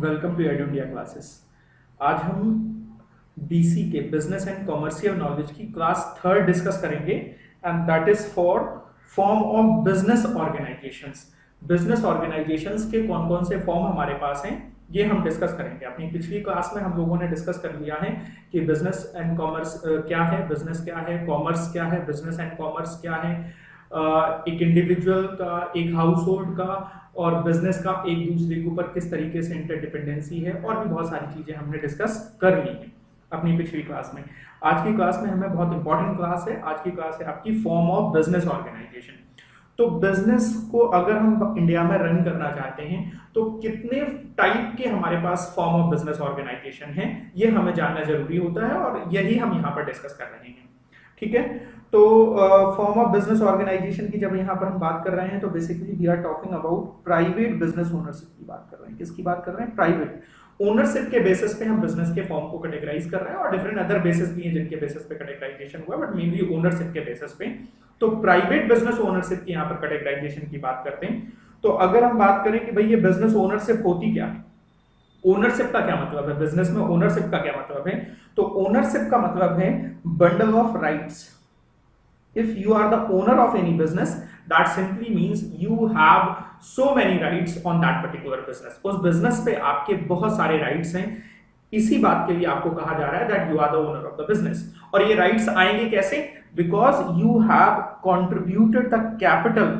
Welcome to Ed India classes. आज हम BC के बिजनेस एंड कॉमर्शियल नॉलेज की क्लास थर्ड डिस्कस करेंगे and that is four form of business organisations. Business organisations के कौन कौन से फॉर्म हमारे पास हैं ये हम डिस्कस करेंगे। अपनी पिछली क्लास में हम लोगों ने डिस्कस कर लिया है कि बिजनेस एंड कॉमर्स क्या है, बिजनेस क्या है, कॉमर्स क्या है, बिजनेस एंड कॉमर्स क्या है, एक इंडिविजुअल का, एक हाउस होल्ड का और बिजनेस का एक दूसरे के ऊपर किस तरीके से इंटरडिपेंडेंसी है, और भी बहुत सारी चीजें हमने डिस्कस कर ली हैं अपनी पिछली क्लास में। आज की क्लास में हमें बहुत इंपॉर्टेंट क्लास है। आज की क्लास है आपकी फॉर्म ऑफ बिजनेस ऑर्गेनाइजेशन। तो बिजनेस को अगर हम इंडिया में रन करना चाहते हैं तो कितने टाइप के हमारे पास फॉर्म ऑफ बिजनेस ऑर्गेनाइजेशन है ये हमें जानना जरूरी होता है, और यही हम यहाँ पर डिस्कस कर रहे हैं। ठीक है, तो फॉर्म ऑफ बिजनेस ऑर्गेनाइजेशन की जब यहाँ पर हम बात कर रहे हैं तो basically we are talking about private business ownership की बात कर रहे हैं। किसकी बात कर रहे हैं? प्राइवेट ओनरशिप के बेसिस पे हम बिजनेस के फॉर्म को कैटेगराइज कर रहे हैं, और डिफरेंट अदर बेसिस भी हैं जिनके बेसिस पे कैटेगराइजेशन हुआ, बट मेनली ओनरशिप के बेसिस पे। तो प्राइवेट बिजनेस ओनरशिप की यहाँ पर कैटेगराइजेशन की बात करते हैं। तो अगर हम बात करें कि भाई ये बिजनेस ओनरशिप होती क्या है, ओनरशिप का क्या मतलब है, बिजनेस में ओनरशिप का क्या मतलब है, तो ओनरशिप का मतलब है bundle of rights. If you are the owner of any business, that simply means you have so many rights on that particular business. उस business पे आपके बहुत सारे rights हैं। इसी बात के लिए आपको कहा जा रहा है that you are the owner of the business। और ये rights आएंगे कैसे? Because you have contributed the capital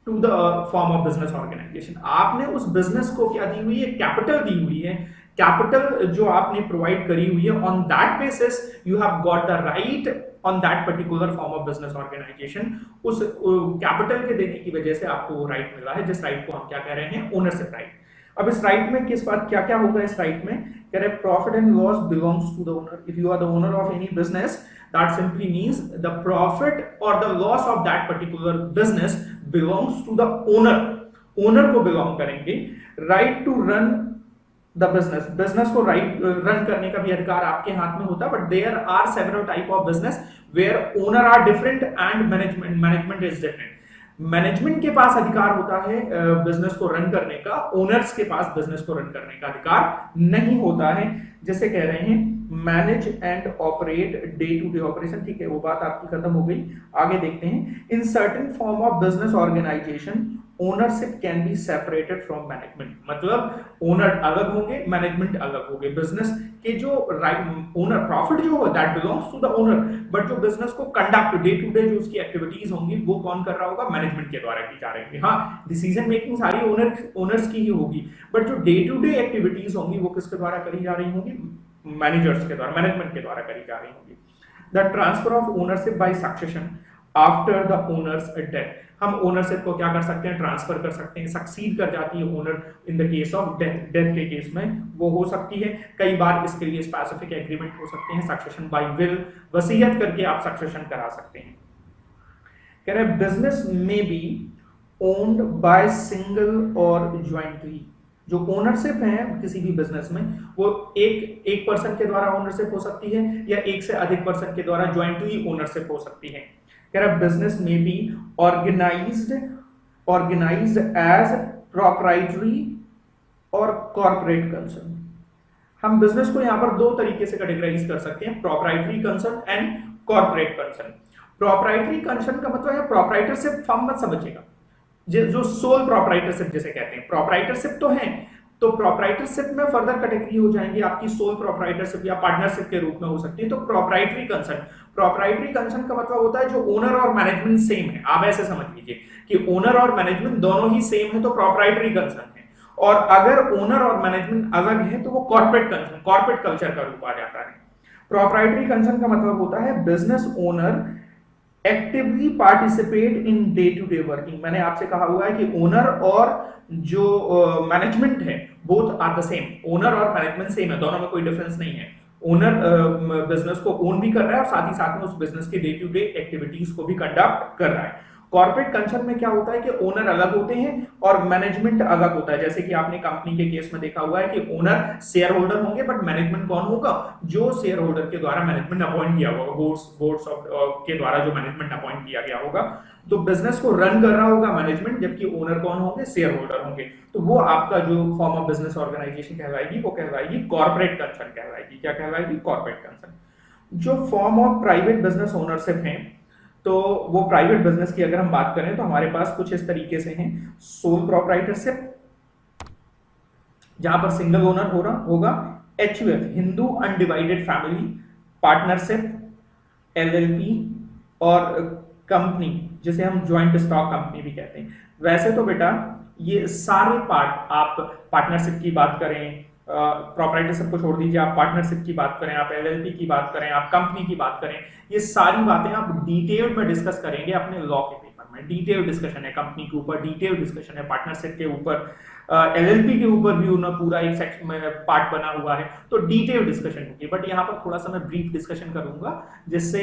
to the form of business organization। आपने उस business को क्या दी हुई है? कैपिटल दी हुई है। कैपिटल जो आपने प्रोवाइड करी हुई है, on that basis you have got the right on that particular form of business organisation. उस कैपिटल के देने की वजह से आपको वो राइट मिला है, जिस राइट को हम क्या कह रहे हैं? Ownership right. अब इस राइट में किस बात क्या क्या होगा? इस राइट में कह रहे profit and loss belongs to the owner. If you are the owner of any business, that simply means the profit or the loss of that particular business belongs to the owner. Owner को belong करेंगे। Right to run the business, business को run करने का भी अधिकार आपके हाथ में होता है, but there are several type of business where owner are different and management is different. Management के पास अधिकार होता है बिजनेस को रन करने का, ओनर्स के पास बिजनेस को रन करने का अधिकार नहीं होता है। जैसे कह रहे हैं manage and operate day to day operation. ठीक है, वो बात आपकी खत्म हो गई। आगे देखते हैं, in certain form of business organisation ownership can be separated from management. मतलब ओनर अलग होंगे, मैनेजमेंट अलग होंगे। बिजनेस के जो ओनर प्रॉफिट जो होगा that belongs to the owner, but जो बिजनेस को कंडक्ट डे टू डे जो उसकी एक्टिविटीज होंगी वो कौन कर रहा होगा? मैनेजमेंट के द्वारा की जा रही होगी। हाँ, डिसीजन मेकिंग सारी ओनर्स की ही होगी, बट जो डे टू डे एक्टिविटीज होंगी वो किसके द्वारा करी जा रही होंगी? मैनेजर्स के द्वारा, मैनेजमेंट के द्वारा करी जा रही होंगी। The transfer of ownership by succession after the owner's death. हम ओनरशिप को क्या कर सकते हैं? ट्रांसफर कर सकते हैं। सक्सीड कर जाती है owner in the case of death. Death के केस में वो हो सकती है। कई बार इसके लिए स्पेसिफिक एग्रीमेंट हो सकते हैं। सक्सेशन बाय विल, वसीयत करके आप सक्सेशन करा सकते हैं। कह रहे बिजनेस में बी ओन्ड बाय सिंगल और ज्वाइंटली। जो ओनरशिप है किसी भी बिजनेस में वो एक पर्सन के द्वारा ओनरशिप हो सकती है, या एक से अधिक पर्सन के द्वारा ज्वाइंटली ओनरशिप हो सकती है। कह रहा बिजनेस में बी ऑर्गेनाइज्ड एज प्रोप्राइटरी और कॉर्पोरेट कंसर्न। हम बिजनेस को यहां पर दो तरीके से कैटेगराइज कर सकते हैं, proprietary concern and corporate concern. Proprietary concern का मतलब है प्रोप्राइटरशिप फर्म मत समझिएगा, जो सोल प्रोप्राइटरशिप जिसे कहते हैं। प्रोप्राइटरशिप तो है, तो प्रोप्राइटरशिप में फर्दर कैटेगरी हो जाएंगी आपकी सोल प्रोप्राइटरशिप या पार्टनरशिप के रूप में हो सकती है। तो प्रोप्राइटरी कंसर्न, प्रोप्राइटरी कंसर्न का मतलब होता है जो ओनर और मैनेजमेंट सेम है। आप ऐसे समझ लीजिए कि ओनर और मैनेजमेंट दोनों ही सेम है तो प्रोप्राइटरी कंसर्न है, और अगर ओनर और मैनेजमेंट अलग है तो वो कॉर्पोरेट कंसर्न, कॉर्पोरेट कल्चर का रूप आ जाता है। प्रोप्राइटरी कंसर्न का मतलब होता है business owner actively participate in day to day working. मैंने आपसे कहा हुआ है कि ओनर और जो मैनेजमेंट है both are the same. Owner और मैनेजमेंट सेम है, दोनों में कोई डिफरेंस नहीं है। ओनर बिजनेस को ओन भी कर रहा है और साथ ही साथ में उस बिजनेस के डे टू डे एक्टिविटीज को भी कंडक्ट कर रहा है। कॉर्पोरेट कंसर्न में क्या होता है कि ओनर अलग होते हैं और मैनेजमेंट अलग होता है। जैसे कि आपने कंपनी के केस में देखा हुआ है कि ओनर शेयर होल्डर होंगे, बट मैनेजमेंट कौन होगा, जो शेयर होल्डर के द्वारा मैनेजमेंट अपॉइंट किया होगा, बोर्ड्स के द्वारा जो मैनेजमेंट अपॉइंट किया गया होगा। तो बिजनेस को रन कर रहा होगा मैनेजमेंट, जबकि ओनर कौन होंगे, शेयर होल्डर होंगे। तो वो आपका जो फॉर्म ऑफ बिजनेस ऑर्गेनाइजेशन कहलाएगी वो कहलाएगी कॉर्पोरेट कंसर्न कहलाएगी। क्या कहलाएगी, कॉर्पोरेट कंसर्न। जो form of private business ownership है, तो वो प्राइवेट बिजनेस की अगर हम बात करें तो हमारे पास कुछ इस तरीके से हैं। सोल प्रोप्राइटरशिप, जहां पर सिंगल ओनर हो रहा होगा। HUF, Hindu undivided family partnership, LLP, और कंपनी जिसे हम ज्वाइंट स्टॉक कंपनी भी कहते हैं। वैसे तो बेटा ये सारे पार्ट, आप पार्टनरशिप की बात करें, प्रोप्राइटरशिप को छोड़ दीजिए, आप पार्टनरशिप की बात करें, आप LLP की बात करें, आप कंपनी की बात करें, ये सारी बातें आप डिटेल में डिस्कस करेंगे अपने लॉ के पेपर में। डिटेल डिस्कशन है कंपनी के ऊपर, डिटेल डिस्कशन है पार्टनरशिप के ऊपर, LLP के ऊपर भी उन्होंने पूरा एक सेक्शन में पार्ट बना हुआ है, तो डिटेल डिस्कशन होगी। बट यहाँ पर थोड़ा सा मैं ब्रीफ डिस्कशन करूंगा, जिससे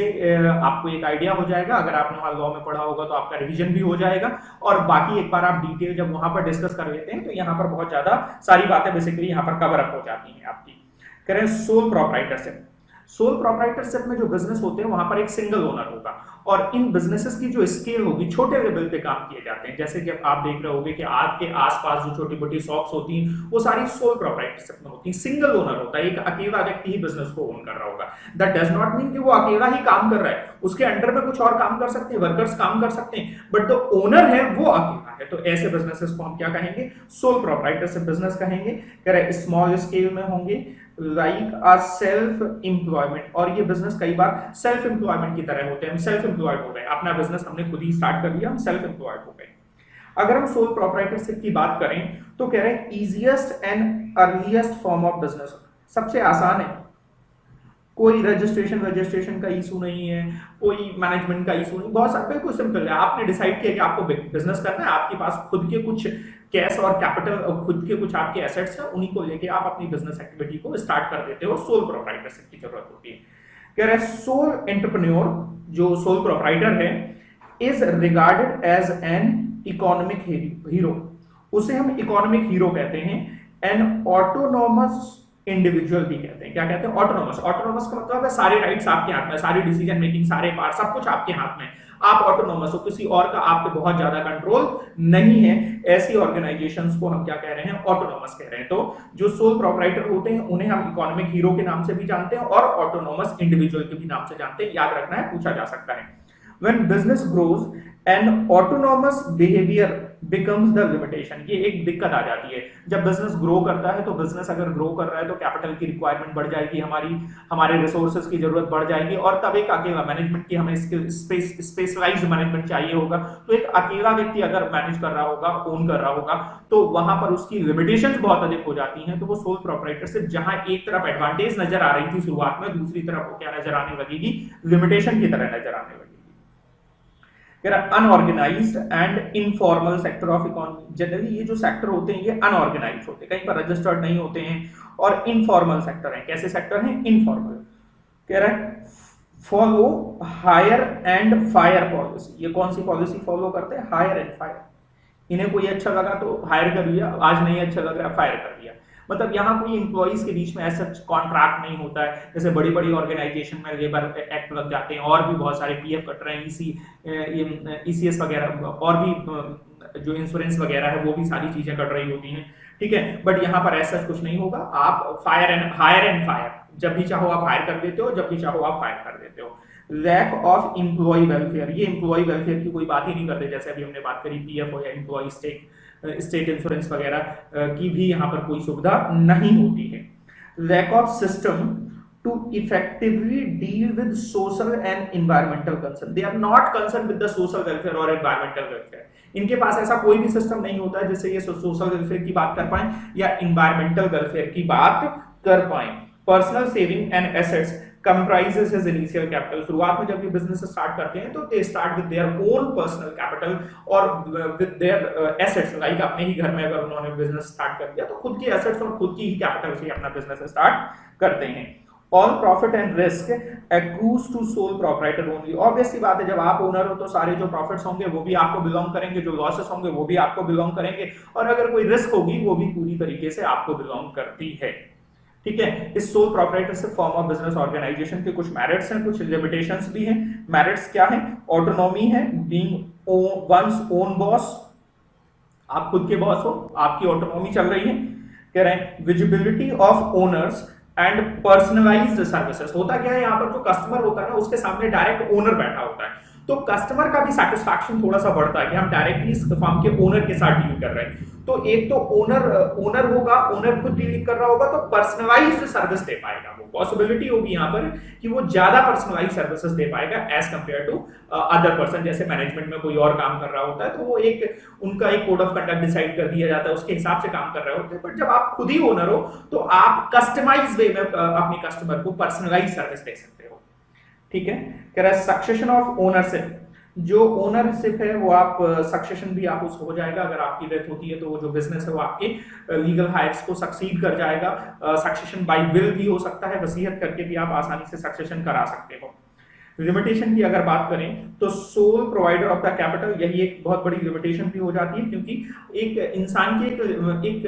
आपको एक आइडिया हो जाएगा। अगर आपने वहां लॉ में पढ़ा होगा तो आपका रिवीजन भी हो जाएगा, और बाकी एक बार आप डिटेल जब वहां पर डिस्कस कर लेते हैं तो यहाँ पर बहुत ज्यादा सारी बातें बेसिकली यहाँ पर कवर अप हो जाती हैं आपकी। करें सोल प्रोप्राइटरशिप। सोल प्रोप्राइटरशिप में जो बिजनेस होते हैं वहां पर एक सिंगल ओनर होगा, और इन बिजनेसेस की जो स्केल होगी छोटे लेवल पे काम किए जाते हैं। जैसे कि आप देख रहे होंगे कि आपके आसपास जो छोटी मोटी शॉप्स होती हैं वो सारी सोल प्रोप्राइटरशिप में होती हैं। सिंगल ओनर होता है, एक अकेला व्यक्ति ही बिजनेस को ओन कर रहा होगा। दैट डज नॉट मीन कि वो अकेला ही काम कर रहा है, उसके अंडर में कुछ और काम कर सकते हैं, वर्कर्स काम कर सकते हैं, बट जो ओनर है वो अकेला है। तो ऐसे बिजनेसेस को हम क्या कहेंगे, सोल प्रोप्राइटरशिप बिजनेस कहेंगे। कह रहे स्मॉल स्केल में होंगे, लाइक अ सेल्फ एम्प्लॉयमेंट, और ये बिजनेस कई बार सेल्फ एम्प्लॉयमेंट की तरह होते हैं। हम सेल्फ एम्प्लॉयड हो गए, अपना बिजनेस हमने खुद ही स्टार्ट कर लिया, हम सेल्फ एम्प्लॉयड हो गए। अगर हम सोल प्रोप्राइटरशिप की बात करें तो कह रहे हैं easiest and earliest form of business, सबसे आसान है, कोई रजिस्ट्रेशन का इशू नहीं है, कोई मैनेजमेंट का इशू नहीं, बहुत सारा, बिल्कुल सिंपल है। आपने डिसाइड किया कि आपको बिजनेस करना है, आपके पास खुद के कुछ कैश और कैपिटल, खुद के कुछ आपके एसेट्स हैं, उन्हीं को लेके आप अपनी बिजनेस एक्टिविटी को स्टार्ट कर देते हो। सोल प्रोप्राइटरशिप की जरूरत होती है। कह रहे हैं सोल एंटरप्रेन्योर, जो सोल प्रोप्राइटर है, is regarded as an economic hero, उसे हम इकोनॉमिक हीरो कहते हैं। एन ऑटोनोमस इंडिविजुअल भी कहते हैं। क्या कहते हैं, ऑटोनोमस। ऑटोनोमस का मतलब है सारे राइट्स आपके हाथ में, सारी डिसीजन मेकिंग, सारे पार्ट, सब कुछ आपके हाथ में, आप ऑटोनोमस हो, किसी और का आप पे बहुत ज्यादा कंट्रोल नहीं है। ऐसी ऑर्गेनाइजेशंस को हम क्या कह रहे हैं, ऑटोनोमस कह रहे हैं। तो जो सोल प्रोप्राइटर होते हैं उन्हें हम इकोनॉमिक हीरो के नाम से भी जानते हैं और ऑटोनोमस इंडिविजुअल के भी नाम से जानते हैं। याद रखना है, पूछा जा सकता है। When business grows and autonomous behavior becomes the limitation, ये एक दिक्कत आ जाती है। जब बिजनेस ग्रो करता है तो बिजनेस अगर ग्रो कर रहा है तो कैपिटल की रिक्वायरमेंट बढ़ जाएगी, हमारे रिसोर्सेज की जरूरत बढ़ जाएगी, और तब एक अकेला मैनेजमेंट की हमें स्पेशलाइज्ड मैनेजमेंट चाहिए होगा। तो एक अकेला व्यक्ति अगर मैनेज कर रहा होगा, ओन कर रहा होगा, तो वहां पर उसकी लिमिटेशंस बहुत अधिक हो जाती हैं। तो वो सोल प्रोप्राइटरशिप, जहां एक तरफ एडवांटेज नजर आ रही थी शुरुआत में, दूसरी तरफ वो क्या नजर आने लगेगी, लिमिटेशन की तरह नजर आने लगेगी। Unorganised and informal sector of economy, generally ये जो सेक्टर होते हैं ये अनऑर्गेनाइज्ड होते हैं, कहीं पर रजिस्टर्ड नहीं होते हैं, और इनफॉर्मल सेक्टर है। कैसे सेक्टर हैं, इनफॉर्मल। कह रहा है follow hire and fire policy, ये कौन सी पॉलिसी फॉलो करते हैं, हायर एंड फायर। इन्हें कोई अच्छा लगा तो हायर कर लिया, आज नहीं अच्छा लग रहा फायर कर दिया। मतलब यहाँ कोई इंप्लॉइज के बीच में ऐसा कॉन्ट्रैक्ट नहीं होता है, जैसे बड़ी बड़ी ऑर्गेनाइजेशन में लेबर एक्ट लग जाते हैं, और भी बहुत सारे पीएफ कट रहे हैं, ईसीएस वगैरह, और भी जो इंश्योरेंस वगैरह है वो भी सारी चीजें कट रही होती हैं, ठीक है। बट यहाँ पर ऐसा कुछ नहीं होगा, आप हायर एंड फायर, जब भी चाहो आप हायर कर देते हो, जब भी चाहो आप फायर कर देते हो। लैक ऑफ एम्प्लॉय वेलफेयर, ये एम्प्लॉय वेलफेयर की कोई बात ही नहीं करते, जैसे अभी हमने बात करी पीएफ हो या एम्प्लॉय स्टेट इंश्योरेंस वगैरह की भी यहाँ पर कोई सुविधा नहीं होती है। Lack of system to effectively deal with social and environmental concern, they are not concern with the social welfare और एनवायरमेंटल वेलफेयर। इनके पास ऐसा कोई भी सिस्टम नहीं होता है जिससे ये सोशल वेलफेयर की बात कर पाए या एनवायरमेंटल वेलफेयर की बात कर पाए। Personal saving and assets comprises his initial capital, शुरुआत में जब ये बिजनेस स्टार्ट करते हैं तो they start with their own personal capital और with their assets, लाइक अपने ही घर में अगर उन्होंने बिजनेस स्टार्ट कर दिया तो खुद की एसेट्स और खुद की ही कैपिटल से अपना बिजनेस स्टार्ट करते हैं। All profit and risk accrues to sole proprietor only. Obvious सी बात है, जब आप ओनर हो तो सारे जो प्रॉफिट्स होंगे वो भी आपको बिलोंग करेंगे, जो लॉसेस होंगे वो भी आपको बिलोंग करेंगे, और अगर कोई रिस्क होगी वो भी पूरी तरीके से आपको बिलोंग करती है। ठीक है, इस sole proprietorship form of business organisation के कुछ मेरिट्स हैं, कुछ लिमिटेशंस भी हैं। मेरिट्स क्या है? ऑटोनॉमी है, बीइंग वंस ओन बॉस, आप खुद के बॉस हो, आपकी ऑटोनॉमी चल रही है। कह रहे हैं visibility of owners and personalised services. होता क्या है, यहाँ पर जो कस्टमर होता है ना उसके सामने डायरेक्ट ओनर बैठा होता है, तो कस्टमर का भी सेटिस्फैक्शन थोड़ा सा बढ़ता है कि हम डायरेक्टली इस फर्म के ओनर के साथ डील कर रहे हैं। तो एक तो ओनर होगा, ओनर खुद डीलिंग कर रहा होगा तो पर्सनलाइज्ड सर्विस दे पाएगा, वो पॉसिबिलिटी होगी यहाँ पर कि वो ज्यादा पर्सनलाइज्ड सर्विसेज दे पाएगा as compare to other person. जैसे मैनेजमेंट में कोई और काम कर रहा होता है तो वो एक उनका एक कोड ऑफ कंडक्ट डिसाइड कर दिया जाता है, उसके हिसाब से काम कर रहे होते हैं। बट जब आप खुद ही ओनर हो तो आप कस्टमाइज वे में अपने कस्टमर को पर्सनलाइज सर्विस दे सकते हो। ठीक है, कह रहा है सक्सेशन ऑफ ओनरशिप। जो ओनरशिप है वो आप सक्सेशन भी आप उसको हो जाएगा, अगर आपकी डेथ होती है तो वो जो बिजनेस है वो आपके लीगल हायर्स को सक्सीड कर जाएगा। सक्सेशन बाय विल भी हो सकता है, वसीयत करके भी आप आसानी से सक्सेशन करा सकते हो। लिमिटेशन की अगर बात करें तो sole provider of the capital, यही एक बहुत बड़ी लिमिटेशन भी हो जाती है, क्योंकि एक इंसान की एक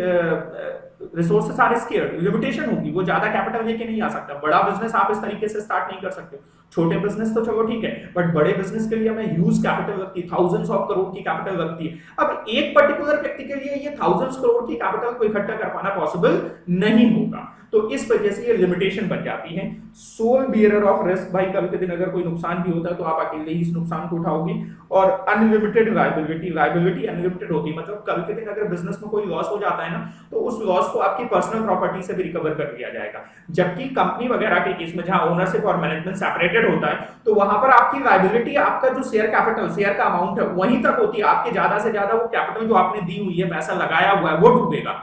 रिसोर्सेस आर स्केर्ड, लिमिटेशन होगी, वो ज्यादा कैपिटल लेके नहीं आ सकता। बड़ा बिजनेस आप इस तरीके से स्टार्ट नहीं कर सकते, छोटे बिजनेस तो चलो ठीक है, बट बड़े बिजनेस के लिए हमें ह्यूज कैपिटल लगती है, थाउजेंड्स ऑफ करोड़ की कैपिटल लगती है। अब एक पर्टिकुलर व्यक्ति के लिए ये थाउजेंड्स करोड़ की कैपिटल को इकट्ठा कर पाना पॉसिबल नहीं होगा, तो इस वजह से ये लिमिटेशन बन जाती है। सोल बियरर ऑफ रिस्क, भाई कल के दिन अगर कोई नुकसान भी होता है तो आप अकेले ही इस नुकसान को उठाओगे। और अनलिमिटेड लायबिलिटी, लायबिलिटी अनलिमिटेड होती है, मतलब कल के दिन अगर बिजनेस में कोई लॉस हो जाता है ना तो उस लॉस को आपकी पर्सनल प्रॉपर्टी से भी रिकवर कर लिया जाएगा। जबकि कंपनी वगैरह के केस में जहां ओनरशिप और मैनेजमेंट सेपरेटेड होता है तो वहां पर आपकी लायबिलिटी, आपका जो शेयर कैपिटल, शेयर का अमाउंट है वहीं तक होती है, आपके ज्यादा से ज्यादा वो कैपिटल जो आपने दी हुई है, पैसा लगाया हुआ है वो डूबेगा,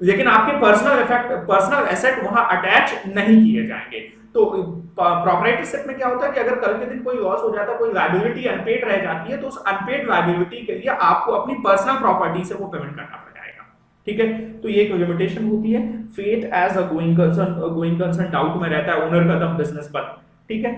लेकिन आपके पर्सनल एसेट वहां अटैच नहीं किए जाएंगे। तो प्रोप्राइटरशिप में क्या होता है कि अगर कल के दिन कोई लॉस हो जाता है, कोई लायबिलिटी अनपेड रह जाती है, तो उस अनपेड लायबिलिटी के लिए आपको अपनी पर्सनल प्रॉपर्टी से वो पेमेंट करना पड़ जाएगा। ठीक है, तो ये एक लिमिटेशन होती है। Fate as a going concern doubt में रहता है, ओनर का दम बिजनेस बंद। ठीक है,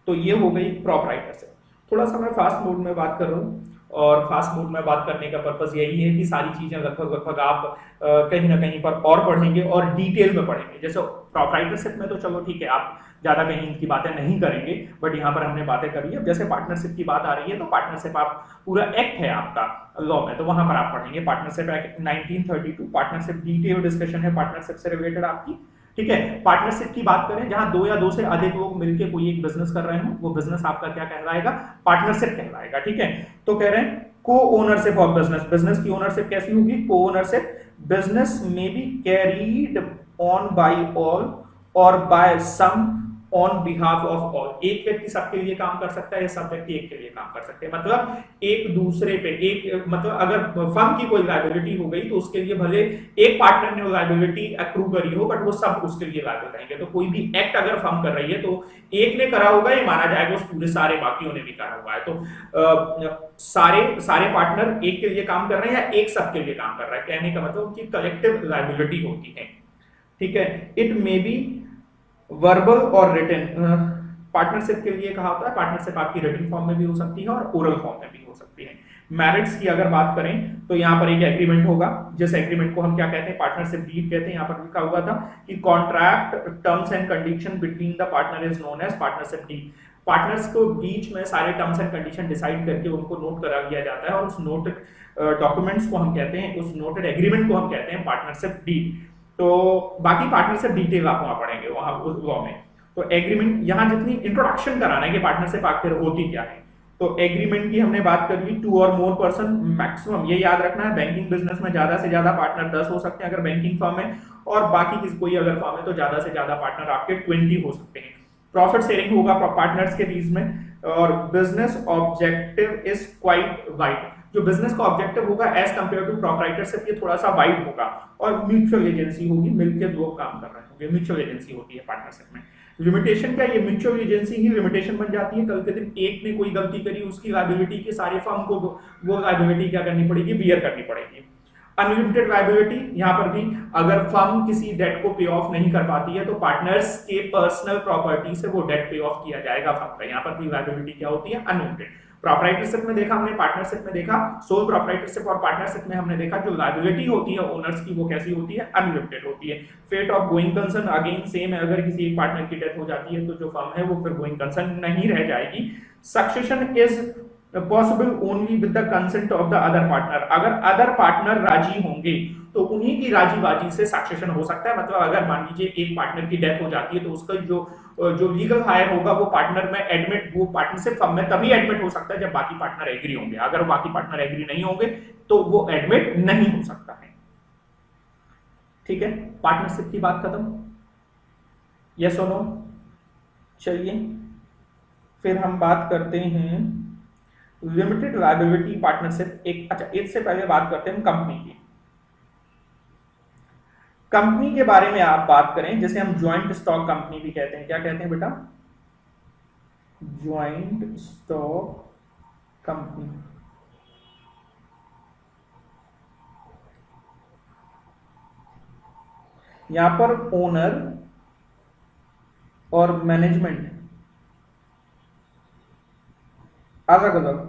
तो ये हो गई प्रोप्राइटरशिप। थोड़ा सा मैं फास्ट मोड में बात कर रहा हूँ, और फास्ट मोड में बात करने का पर्पस यही है कि सारी चीजें लगभग आप कहीं ना कहीं पर और पढ़ेंगे और डिटेल में पढ़ेंगे। जैसे प्रोप्राइटरशिप में तो चलो ठीक है, आप ज्यादा कहीं इनकी बातें नहीं करेंगे, बट यहाँ पर हमने बातें करी है। जैसे पार्टनरशिप की बात आ रही है तो पार्टनरशिप आप पूरा एक्ट है आपका लॉ में, तो वहां पर आप पढ़ेंगे partnership act 1932। Partnership detail discussion है पार्टनरशिप से रिलेटेड आपकी। ठीक है, पार्टनरशिप की बात करें जहां दो या दो से अधिक लोग मिलकर कोई एक बिजनेस कर रहे हो, वो बिजनेस आपका क्या कहलाएगा? पार्टनरशिप कहलाएगा। ठीक है, तो कह रहे हैं co ownership of business, business की ओनरशिप कैसी होगी? को ओनरशिप, बिजनेस में be carried on by all or by some on behalf of all. एक व्यक्ति सबके लिए काम कर सकता है या सब व्यक्ति एक के लिए काम कर सकते हैं, मतलब एक दूसरे पे एक, मतलब अगर फर्म की कोई लायबिलिटी हो गई तो उसके लिए भले एक पार्टनर ने लायबिलिटी अक्रू करी हो, बट वो सब उसके लिए लायबल रहेंगे। तो कोई भी एक्ट अगर फर्म कर रही है तो एक ने करा होगा, ये माना जाएगा उस पूरे सारे बाकियों ने भी करा हुआ है। तो सारे पार्टनर एक के लिए काम कर रहे हैं या एक सबके लिए काम कर रहा है, कहने का मतलब उनकी कलेक्टिव लायबिलिटी होती है। ठीक है, इट मे बी वर्बल और रिटन। पार्टनरशिप के लिए कहा होता है, पार्टनरशिप आपकी रिटन फॉर्म में भी हो सकती है और ओरल फॉर्म में भी हो सकती है। मैरिट्स की अगर बात करें तो यहाँ पर एक एग्रीमेंट होगा, जिस एग्रीमेंट को हम क्या कहते हैं? पार्टनरशिप डीड कहते हैं। यहाँ पर लिखा हुआ था कि contract terms and condition between the partner is known as partnership deed. Partners को बीच में सारे टर्म्स एंड कंडीशन डिसाइड करके उनको नोट करा दिया जाता है, और उस नोट डॉक्यूमेंट्स को हम कहते हैं, उस नोटेड एग्रीमेंट को हम कहते हैं पार्टनरशिप डीड। तो बाकी पार्टनरशिप डिटेल आप वहां पढ़ेंगे वहां उस लॉ में। तो एग्रीमेंट, यहाँ जितनी इंट्रोडक्शन कराना है कि पार्टनरशिप आखिर होती क्या है, तो एग्रीमेंट की हमने बात कर ली। 2 और मोर पर्सन मैक्सिमम, ये याद रखना है, बैंकिंग बिजनेस में ज्यादा से ज्यादा पार्टनर 10 हो सकते हैं अगर बैंकिंग फर्म है, और बाकी किसी कोई अगर फर्म है तो ज्यादा से ज्यादा पार्टनर आपके 20 हो सकते हैं। प्रॉफिट शेयरिंग होगा पार्टनर्स के बीच में, और business objective is quite wide. जो बिजनेस का ऑब्जेक्टिव होगा एज कंपेयर टू प्रोप्राइटरशिप ये थोड़ा सा वाइड होगा, और म्यूचुअल एजेंसी होगी, मिलकर दो काम कर रहे होंगे, म्यूचुअल एजेंसी होती है पार्टनरशिप में। लिमिटेशन क्या? ये म्यूचुअल एजेंसी ही लिमिटेशन बन जाती है। कल के दिन एक ने कोई गलती करी, उसकी लायबिलिटी के सारे फर्म को वो लायबिलिटी क्या करनी पड़ेगी? बियर करनी पड़ेगी। अनलिमिटेड लायबिलिटी, यहाँ पर भी अगर फर्म किसी डेट को पे ऑफ नहीं कर पाती है तो पार्टनर्स के पर्सनल प्रॉपर्टी से वो डेट पे ऑफ किया जाएगा फर्म का। यहाँ पर भी लायबिलिटी क्या होती है, अनलिमिटेड। प्रोप्राइटरशिप में देखा हमने, पार्टनरशिप में देखा, सोल प्रोप्राइटरशिप और पार्टनरशिप में हमने देखा जो लायबिलिटी होती है ओनर्स की वो कैसी होती है, अनलिमिटेड होती है। Fate of going concern again same है, अगर किसी एक पार्टनर की डेथ हो जाती है तो जो फर्म है वो फिर गोइंग कंसर्न नहीं रह जाएगी। Succession is possible only with the consent of the other partner, अगर अदर पार्टनर राजी होंगे तो उन्हीं की राजी बाजी से सक्सेशन हो सकता है। मतलब अगर मान लीजिए एक पार्टनर की डेथ हो जाती है तो उसका जो लीगल हायर होगा वो पार्टनर में एडमिट, वो पार्टनरशिप फर्म में तभी एडमिट हो सकता है जब बाकी पार्टनर एग्री होंगे। अगर बाकी पार्टनर एग्री नहीं होंगे तो वो एडमिट नहीं हो सकता है। ठीक है, पार्टनरशिप की बात खत्म, यस और नो। चलिए फिर हम बात करते हैं लिमिटेड लायबिलिटी पार्टनरशिप। एक अच्छा, इससे पहले बात करते हैं कंपनी की। कंपनी के बारे में आप बात करें, जैसे हम ज्वाइंट स्टॉक कंपनी भी कहते हैं। क्या कहते हैं बेटा, ज्वाइंट स्टॉक कंपनी। यहां पर ओनर और मैनेजमेंट अलग अलग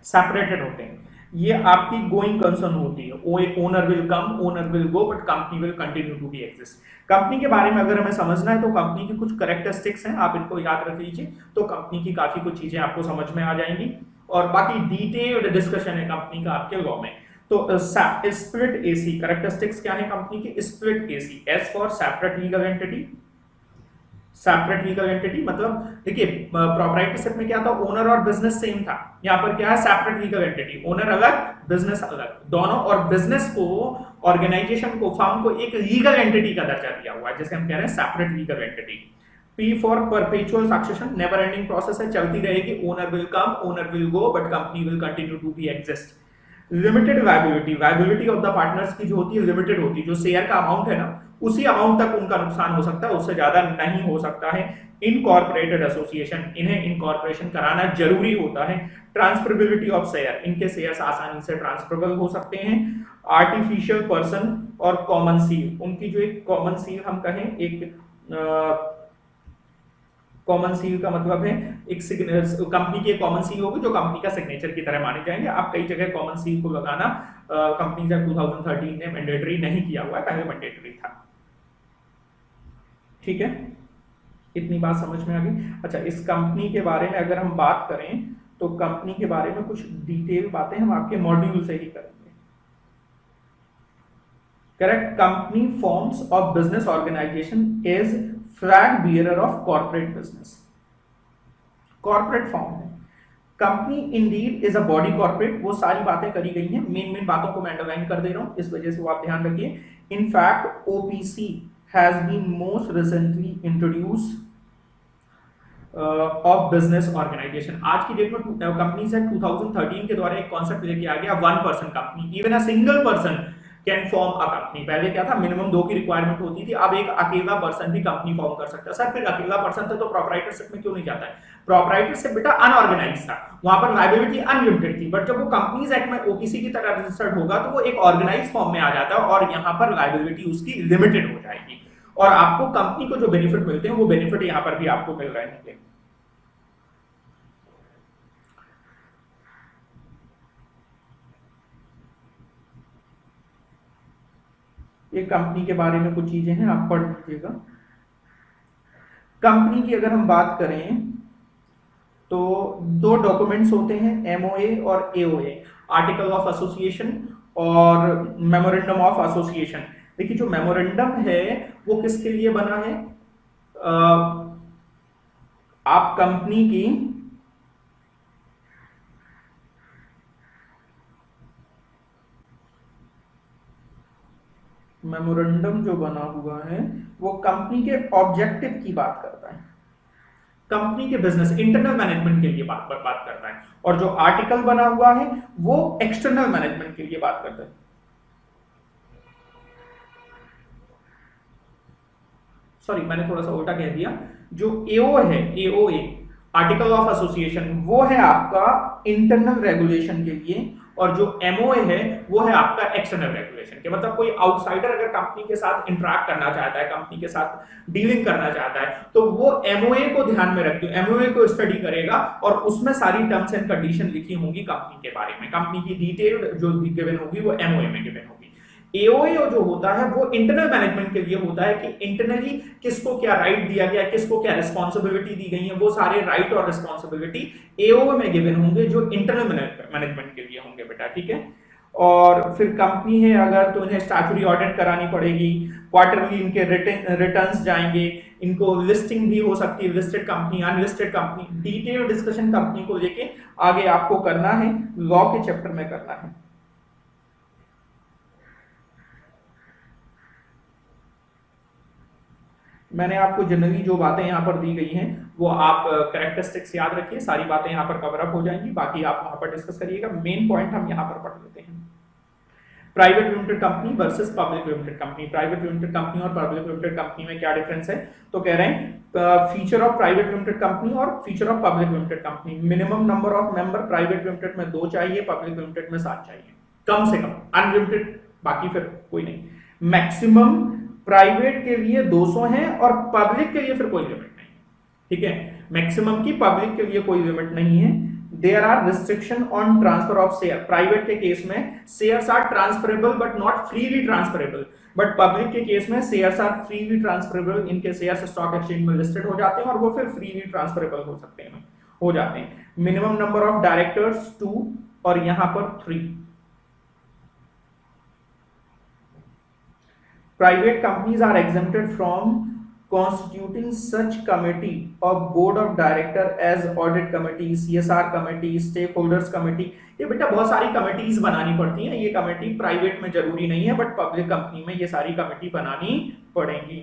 सेपरेटेड होते हैं। ये आपकी गोइंग कंसर्न होती है, owner will come, owner will go, but company will continue to be exist. Company के बारे में अगर हमें समझना है तो कंपनी की कुछ कैरेक्टरिस्टिक्स हैं, आप इनको याद रख लीजिए तो कंपनी की काफी कुछ चीजें आपको समझ में आ जाएंगी। और बाकी डिटेल्ड डिस्कशन है कंपनी का आपके लॉ में। तो स्प्लिट एसी कैरेक्टरिस्टिक्स क्या है कंपनी की, split AC, S for separate legal entity. Separate legal entity मतलब देखिए प्रोप्राइटरशिप में क्या था, ओनर और बिजनेस सेम था। यहाँ पर क्या है, सेपरेट लीगल एंटिटी, ओनर अलग बिजनेस अलग, दोनों, और बिजनेस को, ऑर्गेनाइजेशन को, फर्म को एक लीगल एंटिटी का दर्जा दिया हुआ है, जैसे हम कह रहे हैं separate legal entity. P for perpetual succession, never ending process है, चलती रहेगी, owner will come, owner will go, but company will continue to be exist. Limited liability, liability of the partners की जो होती है लिमिटेड होती है, जो शेयर का अमाउंट है ना उसी अमाउंट तक उनका नुकसान हो सकता है, उससे ज्यादा नहीं हो सकता है। इनकॉर्पोरेटेड एसोसिएशन, इन्हें इनकॉर्पोरेशन कराना जरूरी होता है। ट्रांसफरेबिलिटी ऑफ शेयर, इनके शेयर्स आसानी से ट्रांसफरेबल हो सकते हैं। आर्टिफिशियल पर्सन और कॉमन सील, उनकी जो एक कॉमन सील हम कहें, एक कॉमन सील का मतलब है एक कंपनी की कॉमन सील होगी जो कंपनी का सिग्नेचर की तरह माने जाएंगे। आप कई जगह कॉमन सील को लगाना कंपनी जब 2013 ने मैंडेटरी नहीं किया हुआ है, पहले मैंडेटरी था। ठीक है, इतनी बात समझ में आ गई। अच्छा, इस कंपनी के बारे में अगर हम बात करें तो कंपनी के बारे में कुछ डिटेल बातें हम आपके मॉड्यूल से ही करेंगे। Correct, company forms of business organisation is flag bearer of corporate business. Corporate form है company, indeed is a body corporate, वो सारी बातें करी गई हैं, मेन बातों को मैं अंडरलाइन कर दे रहा हूं, इस वजह से वो आप ध्यान रखिए। In fact OPC has been most recently introduced of business organization। आज की डेट में कंपनीज है 2013 के द्वारा एक कॉन्सेप्ट लेके आ गया, one person company, even a single person can form a company. पहले क्या था, मिनिमम 2 की रिक्वायरमेंट होती थी, अब एक अकेला पर्सन भी कंपनी फॉर्म कर सकता है। सर फिर अकेला पर्सन था तो प्रोप्राइटरशिप में क्यों नहीं जाता है? प्रोप्राइटरशिप बेटा अनऑर्गेनाइज था, वहां पर लायबिलिटी अनलिमिटेड थी, बट जब वो कंपनीज एक्ट में ओपीसी की तरह रजिस्टर्ड होगा तो वो एक ऑर्गेनाइज फॉर्म में आ जाता है और यहाँ पर लायबिलिटी उसकी लिमिटेड हो जाएगी और आपको कंपनी को जो बेनिफिट मिलते हैं वो बेनिफिट यहां पर भी आपको मिल रहे हैं। ये कंपनी के बारे में कुछ चीजें हैं, आप पढ़ लीजिएगा। कंपनी की अगर हम बात करें तो 2 डॉक्यूमेंट्स होते हैं, एमओए और एओए, आर्टिकल ऑफ एसोसिएशन और मेमोरेंडम ऑफ एसोसिएशन। देखिए जो मेमोरेंडम है वो किसके लिए बना है, आप कंपनी की मेमोरेंडम जो बना हुआ है वो कंपनी के ऑब्जेक्टिव की बात करता है, कंपनी के बिजनेस इंटरनल मैनेजमेंट के लिए बात करता है, और जो आर्टिकल बना हुआ है वो एक्सटर्नल मैनेजमेंट के लिए बात करता है। सॉरी मैंने थोड़ा सा उल्टा कह दिया, जो एओ है, एओए आर्टिकल ऑफ एसोसिएशन, वो है आपका इंटरनल रेगुलेशन के लिए, और जो एमओए है वो है आपका एक्सटर्नल रेगुलेशन के, मतलब कोई आउटसाइडर अगर कंपनी के साथ इंटरेक्ट करना चाहता है, कंपनी के साथ डीलिंग करना चाहता है, तो वो एमओए को ध्यान में रखते हुए एमओए को स्टडी करेगा और उसमें सारी टर्म्स एंड कंडीशन लिखी होंगी कंपनी के बारे में, कंपनी की डिटेल जो गिवन होगी वो एमओए में गिवन होगी। एओए जो होता है वो इंटरनल मैनेजमेंट के लिए होता है कि इंटरनली किसको क्या राइट दिया गया, किसको क्या रिस्पांसिबिलिटी दी गई है, वो सारे राइट और रिस्पांसिबिलिटी एओए में गिवन होंगे जो इंटरनल मैनेजमेंट के लिए होंगे बेटा, ठीक है। और फिर कंपनी है अगर तो इन्हें स्टैट्यूटरी ऑडिट करानी पड़ेगी, क्वार्टरली इनके रिटर्न्स जाएंगे, इनको लिस्टिंग भी हो सकती है, listed company unlisted company, detail discussion company को लेके आगे आपको करना है, लॉ के चैप्टर में करना है। मैंने आपको जनरली जो बातें यहाँ पर दी गई हैं वो आप कैरेक्टरिस्टिक्स याद रखिए, सारी बातें यहाँ पर कवर अप हो जाएंगी, बाकी आप वहां पर डिस्कस करिएगा। मेन पॉइंट हम यहाँ पर पढ़ लेते हैं। Private limited company versus public limited company. Private limited company और पब्लिक लिमिटेड कंपनी में क्या डिफरेंस है, तो कह रहे हैं feature of private limited company और feature of public limited company. Minimum number of member private limited में 2 चाहिए, पब्लिक लिमिटेड में 7 चाहिए, कम से कम, अनलिमिटेड बाकी फिर कोई नहीं। मैक्सिमम प्राइवेट के लिए 200 है और पब्लिक के लिए फिर कोई लिमिट नहीं, ठीक है। मैक्सिमम की, पब्लिक के लिए कोई लिमिट नहीं है। There are restriction on transfer of share. Private के केस में shares are transferable but not freely transferable, but public के केस में शेयर्स आर फ्रीली ट्रांसफरेबल, इनके शेयर्स स्टॉक एक्सचेंज में लिस्टेड हो जाते हैं और वो फिर फ्रीली ट्रांसफरेबल हो सकते हैं, हो जाते हैं। मिनिमम नंबर ऑफ डायरेक्टर्स 2 और यहां पर 3। Private companies are exempted from constituting such committee of board of director as audit committee, CSR committee, stakeholders committee। ये बेटा बहुत सारी कमिटीज बनानी पड़ती हैं, ये कमेटी प्राइवेट में जरूरी नहीं है बट पब्लिक कंपनी में ये सारी कमेटी बनानी पड़ेंगी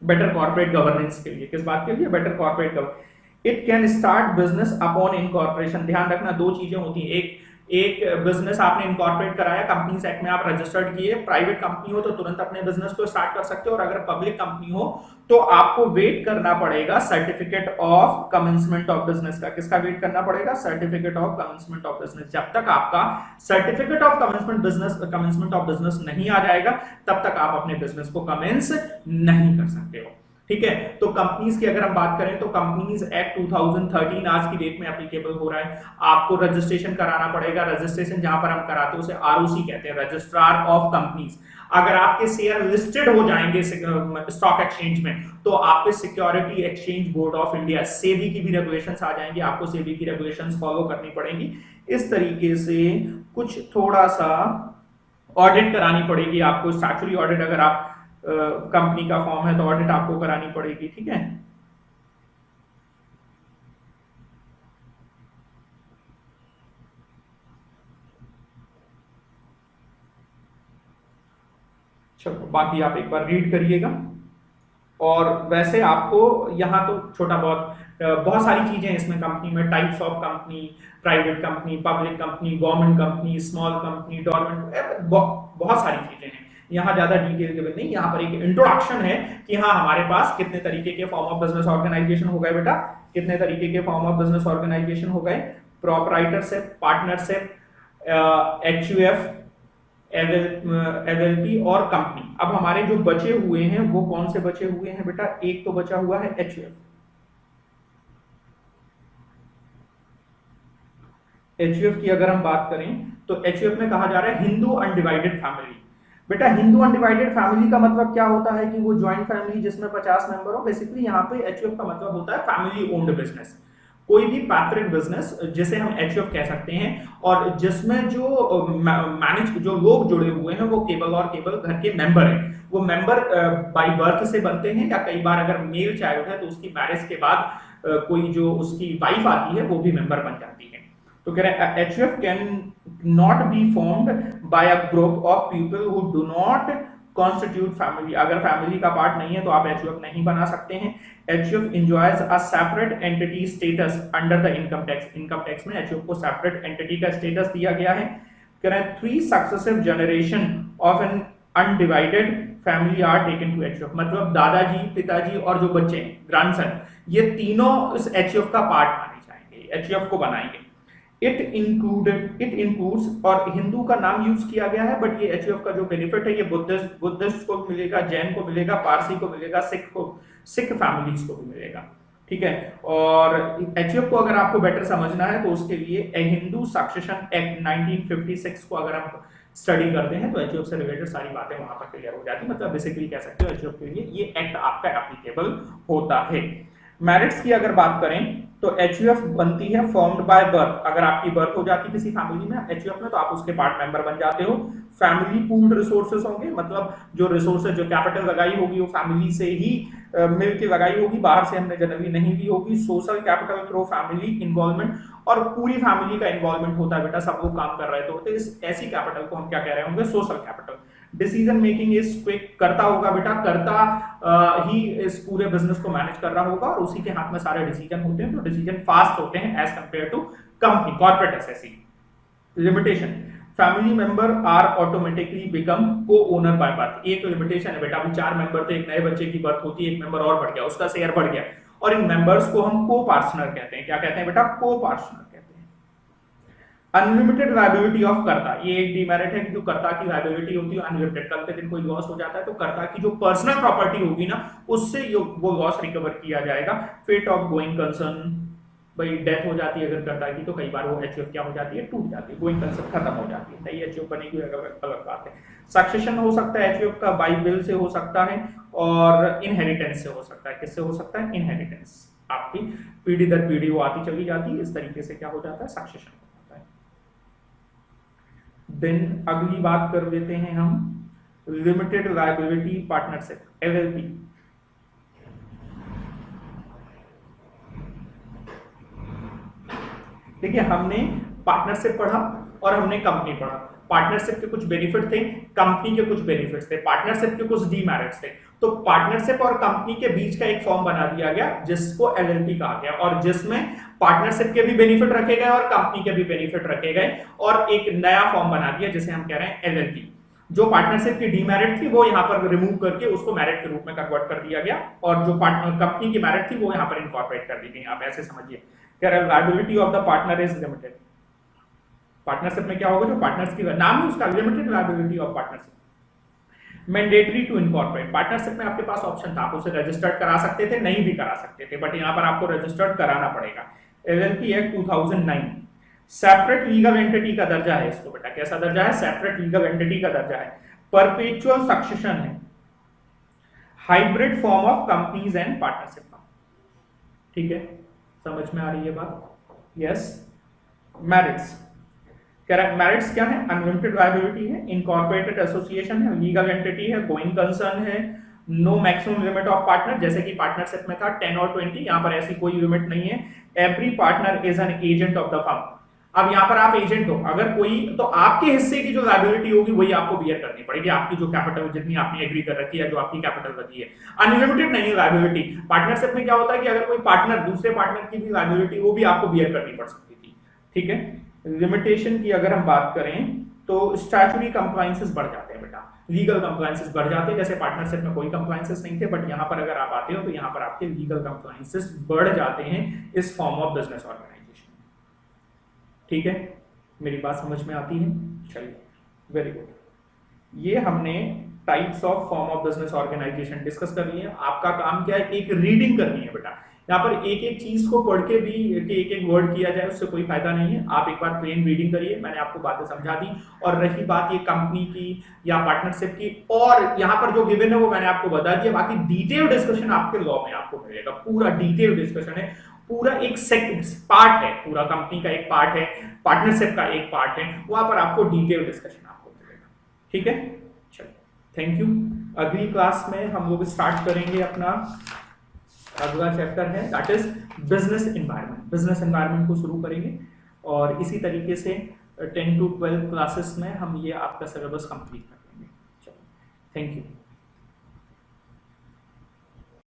बेटर कॉर्पोरेट गवर्नेंस के लिए। किस बात के लिए, better corporate governance. It can start business upon incorporation. ध्यान रखना दो चीजें होती हैं, एक बिजनेस आपने इनकॉर्पोरेट कराया, कंपनीज एक्ट में आप रजिस्टर्ड किए, प्राइवेट कंपनी हो तो तुरंत अपने बिजनेस को स्टार्ट कर सकते हो, और अगर पब्लिक कंपनी हो तो आपको वेट करना पड़ेगा certificate of commencement of business का। किसका वेट करना पड़ेगा, certificate of commencement of business. जब तक आपका certificate of commencement of business नहीं आ जाएगा तब तक आप अपने बिजनेस को कमेंस नहीं कर सकते हो, ठीक है। तो कंपनीज की अगर हम बात करें तो कंपनीज एक्ट 2013 आज की डेट में एप्लीकेबल हो रहा है। आपको रजिस्ट्रेशन कराना पड़ेगा, रजिस्ट्रेशन जहां पर हम कराते हैं उसे आरओसी कहते हैं, रजिस्ट्रार ऑफ कंपनीज। अगर आपके शेयर लिस्टेड हो जाएंगे स्टॉक एक्सचेंज में तो आप पे security exchange board of India, SEBI की भी रेगुलेशंस आ जाएंगी, आपको सेबी की रेगुलेशंस फॉलो करनी पड़ेंगी। इस तरीके से कुछ थोड़ा सा ऑडिट करानी पड़ेगी आपको, स्टैट्यूटरी ऑडिट अगर आप कंपनी का फॉर्म है तो ऑडिट आपको करानी पड़ेगी, ठीक है। चलो बाकी आप एक बार रीड करिएगा। और वैसे आपको यहाँ तो छोटा बहुत सारी चीजें इसमें कंपनी में, types of company, private company, public company, government company, small company, dormant, बहुत सारी चीजें हैं, यहाँ ज्यादा डिटेल के नहीं। यहाँ पर एक इंट्रोडक्शन है कि हाँ हमारे पास कितने तरीके के फॉर्म ऑफ बिजनेस ऑर्गेनाइजेशन हो गए बेटा, कितने तरीके के फॉर्म ऑफ बिजनेस ऑर्गेनाइजेशन हो गए, प्रोप्राइटरशिप, पार्टनरशिप, एचयूएफ, एलएलपी और कंपनी। अब हमारे जो बचे हुए हैं वो कौन से बचे हुए हैं बेटा, एक तो बचा हुआ है एचयूएफ। एचयूएफ की अगर हम बात करें तो एचयूएफ में कहा जा रहा है हिंदू अनडिवाइडेड फैमिली। बेटा हिंदू अनडिवाइडेड फैमिली का मतलब क्या होता है कि वो ज्वाइंट फैमिली जिसमें 50 मेंबर हो। बेसिकली यहाँ पे एचयूएफ का मतलब होता है फैमिली ओन्ड बिजनेस, कोई भी पैतृक बिजनेस जिसे हम एचयूएफ कह सकते हैं, और जिसमें जो लोग जुड़े हुए हैं वो केवल और केवल घर के मेंबर हैं। वो मेंबर बाय बर्थ से बनते हैं, या कई बार अगर मेल चाइल्ड है तो उसकी मैरिज के बाद कोई जो उसकी वाइफ आती है वो भी मेंबर बन जाती है। तो कह रहे हैं HUF can not be formed by a group of people who do not constitute family. अगर फैमिली का पार्ट नहीं है तो आप एचयूएफ नहीं बना सकते हैं। HUF enjoys a separate entity status under the income tax. Income tax में एचयूएफ को सेपरेट एंटिटी का स्टेटस दिया गया है। कह रहे हैं 3 successive generation of an undivided family are taken to HUF. मतलब दादाजी, पिताजी और जो बच्चे हैं, ग्रैंडसन, ये तीनों इस एचयूएफ का पार्ट माने जाएंगे, एचयूएफ को बनाएंगे। इट इंक्लूड्स, और हिंदू का नाम यूज किया गया है, बट ये एचयूएफ का जो बेनिफिट है ये बुद्धिस्ट को मिलेगा, जैन को मिलेगा, पारसी को मिलेगा, सिख फैमिलीज को भी मिलेगा। ठीक है, और एचयूएफ को अगर आपको बेटर समझना है तो उसके लिए ए हिंदू सक्सेशन एक्ट 1956 को अगर हम स्टडी करते हैं तो एचयूएफ से रिलेटेड सारी बातें वहां पर क्लियर हो जाती है। मतलब बेसिकली कह सकते हो एचयूएफ के लिए ये एक्ट आपका एप्लीकेबल होता है। मेरिट्स की अगर बात करें तो एचयूएफ बनती है फॉर्म्ड बाय बर्थ। अगर आपकी बर्थ हो जाती है किसी फैमिली में एचयूएफ में तो आप उसके पार्ट मेंबर बन जाते हो। फैमिली पूल्ड रिसोर्सेज होंगे, मतलब जो रिसोर्सेज जो कैपिटल लगाई होगी वो फैमिली से ही मिल के लगाई होगी, बाहर से हमने जनरली नहीं ली होगी। Social capital through family involvement, और पूरी फैमिली का इन्वॉल्वमेंट होता है बेटा, सब लोग काम कर रहे होते हैं, इस ऐसी कैपिटल को हम क्या कह रहे होंगे, social capital. Decision making is quick, करता होगा बेटा, करता ही इस पूरे बिजनेस को मैनेज कर रहा होगा और उसी के हाथ में सारे डिसीजन होते हैं, तो डिसीजन फास्ट होते हैं as compare to company corporate SSC. Limitation, family member are automatically become co owner by birth. एक लिमिटेशन है बेटा, अभी 4 मेंबर थे, एक नए बच्चे की बर्थ होती है, एक मेंबर और बढ़ गया, उसका शेयर बढ़ गया, और इन मेंबर्स को हम को पार्टनर कहते हैं। क्या कहते हैं बेटा, को पार्टनर कहते हैं। अनलिमिटेड लायबिलिटी ऑफ कर्ता, ये एक डिमेरिट है कि जो कर्ता की लायबिलिटी होती है अनलिमिटेड, कल के दिन कोई लॉस हो जाता है तो कर्ता की जो पर्सनल प्रॉपर्टी होगी ना उससे वो लॉस रिकवर किया जाएगा। फेट ऑफ गोइंग कंसर्न, भाई डेथ हो जाती है अगर कर्ता की तो कई बार वो एचयूएफ क्या हो जाती है, टूट जाती है, गोइंग कंसर्न खत्म हो जाती है, नई एचयूएफ बनेगी अलग बात है। सक्सेशन हो सकता है एचयूएफ का बाय विल से हो सकता है और इनहेरिटेंस से हो सकता है। किससे हो सकता है, इनहेरिटेंस, आपकी पीढ़ी दर पीढ़ी वो आती चली जाती है, इस तरीके से क्या हो जाता है, सक्सेशन हो जाता है। देन अगली बात कर लेते हैं हम लिमिटेड लायबिलिटी पार्टनरशिप, एलएलपी। देखिए हमने पार्टनरशिप पढ़ा और हमने कंपनी पढ़ा। पार्टनरशिप के कुछ बेनिफिट थे, कंपनी के कुछ बेनिफिट्स थे, पार्टनरशिप के कुछ डीमेरिट्स थे। तो पार्टनरशिप और कंपनी के बीच का एक फॉर्म बना दिया गया जिसको एलएलपी कहा गया, और जिसमें पार्टनरशिप के भी बेनिफिट रखे गए और कंपनी के भी बेनिफिट रखे गए, और एक नया फॉर्म बना दिया जिसे हम कह रहे हैं एलएलपी। जो पार्टनरशिप की डीमेरिट थी वो यहाँ पर रिमूव करके उसको मेरिट के रूप में कन्वर्ट कर दिया गया, और जो कंपनी की मेरिट थी वो यहाँ पर इनकॉर्पोरेट कर दी गई। आप ऐसे समझिए, liability of the partner is limited. Partnership में क्या होगा, जो पार्टनर्स की नाम है उसका limited liability of partnership. Mandatory to incorporate, partnership में आपके पास ऑप्शन था, आप उसे रजिस्टर्ड करा सकते थे, नहीं भी करा सकते थे, बट यहाँ पर आपको रजिस्टर्ड कराना पड़ेगा। LLP act 2009, separate legal entity का दर्जा है इसको बेटा, कैसा दर्जा है, सेपरेट लीगल एंटिटी का दर्जा है। परपेचुअल सक्सेशन है, hybrid form of companies and partnership. ठीक है, समझ में आ रही है बात, यस। मेरिट्स, मेरिट्स क्या है, अनलिमिटेड लायबिलिटी है, इनकॉर्पोरेटेड एसोसिएशन है, लीगल एंटिटी है, गोइंग कंसर्न है, no maximum limit of partner, जैसे कि पार्टनरशिप में था 10 और 20, यहाँ पर ऐसी कोई लिमिट नहीं है। Every partner is an agent of the firm. अब यहाँ पर आप एजेंट हो, अगर कोई, तो आपके हिस्से की जो लायबिलिटी होगी वही आपको बियर करनी पड़ेगी, आपकी जो कैपिटल जितनी आपने एग्री कर रखी है, जो आपकी कैपिटल बची है। अनलिमिटेड नहीं है लायबिलिटी। पार्टनरशिप में क्या होता है कि अगर कोई पार्टनर दूसरे पार्टनर की भी लायबिलिटी वो भी आपको बियर करनी पड़ सकती थी। ठीक है, लिमिटेशन की अगर हम बात करें तो स्टैट्यूटरी कंप्लायंसेस बढ़ जाते हैं बेटा, लीगल कंप्लायंसेस बढ़ जाते हैं। जैसे पार्टनरशिप में कोई कंप्लायंसेस नहीं थे, बट यहाँ पर अगर आप आते हो तो यहाँ पर आपके लीगल कंप्लायंसेस बढ़ जाते हैं इस फॉर्म ऑफ बिजनेस ऑर्गेनाइजेशन। ठीक है, मेरी बात समझ में आती है, चलिए वेरी गुड। ये हमने types of form of business organization discuss कर लिए। आपका काम क्या है, एक रीडिंग करनी है बेटा। यहाँ पर एक एक चीज को पढ़ के भी एक एक वर्ड किया जाए उससे कोई फायदा नहीं है। आप एक बार प्लेन रीडिंग करिए, मैंने आपको बातें समझा दी। और रही बात ये कंपनी की या पार्टनरशिप की, और यहाँ पर जो गिवन है वो मैंने आपको बता दिया। बाकी डिटेल डिस्कशन आपके लॉ में आपको मिलेगा, पूरा डिटेल डिस्कशन है, पूरा एक पार्ट है, पूरा कंपनी का एक पार्ट है, पार्टनरशिप का एक पार्ट है, वहां पर आपको डिटेल डिस्कशन आपको मिलेगा। ठीक है, चलिए थैंक यू। अगली क्लास में हम लोग स्टार्ट करेंगे अपना अगला चैप्टर है, that is business environment. Business environment को शुरू करेंगे और इसी तरीके से 10 to 12 क्लासेस में हम ये आपका सिलेबस कंप्लीट कर लेंगे। चलो थैंक यू।